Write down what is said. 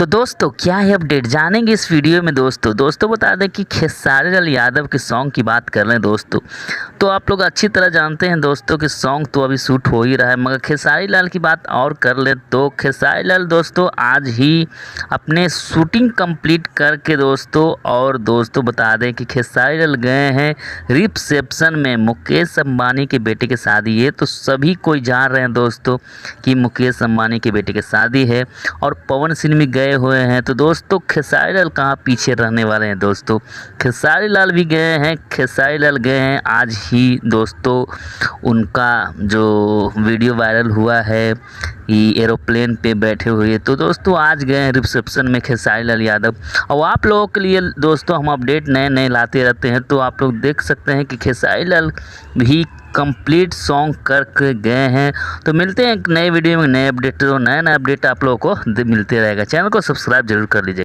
तो दोस्तों क्या है अपडेट जानेंगे इस वीडियो में। दोस्तों बता दें कि खेसारी लाल यादव के सॉन्ग की बात कर रहे हैं दोस्तों। तो आप लोग अच्छी तरह जानते हैं दोस्तों कि सॉन्ग तो अभी शूट हो ही रहा है, मगर खेसारी लाल की बात और कर ले तो खेसारी लाल दोस्तों आज ही अपने शूटिंग कंप्लीट करके दोस्तों बता दें कि खेसारी लाल गए हैं रिसेप्शन में मुकेश अंबानी के बेटे की शादी है। तो सभी कोई जान रहे हैं दोस्तों कि मुकेश अंबानी के बेटे की शादी है और पवन सिंह भी गए हुए हैं। तो दोस्तों खेसारी लाल कहाँ पीछे रहने वाले हैं दोस्तों, खेसारी लाल भी गए हैं। खेसारी लाल गए हैं आज ही दोस्तों, उनका जो वीडियो वायरल हुआ है कि एरोप्लेन पे बैठे हुए, तो दोस्तों आज गए हैं रिसेप्शन में खेसारी लाल यादव। और आप लोगों के लिए दोस्तों हम अपडेट नए नए लाते रहते हैं, तो आप लोग देख सकते हैं कि खेसारी लाल भी कंप्लीट सॉन्ग करके गए हैं। तो मिलते हैं एक नए वीडियो में नए अपडेट, तो नया अपडेट आप लोगों को मिलते रहेगा। चैनल को सब्सक्राइब जरूर कर लीजिए।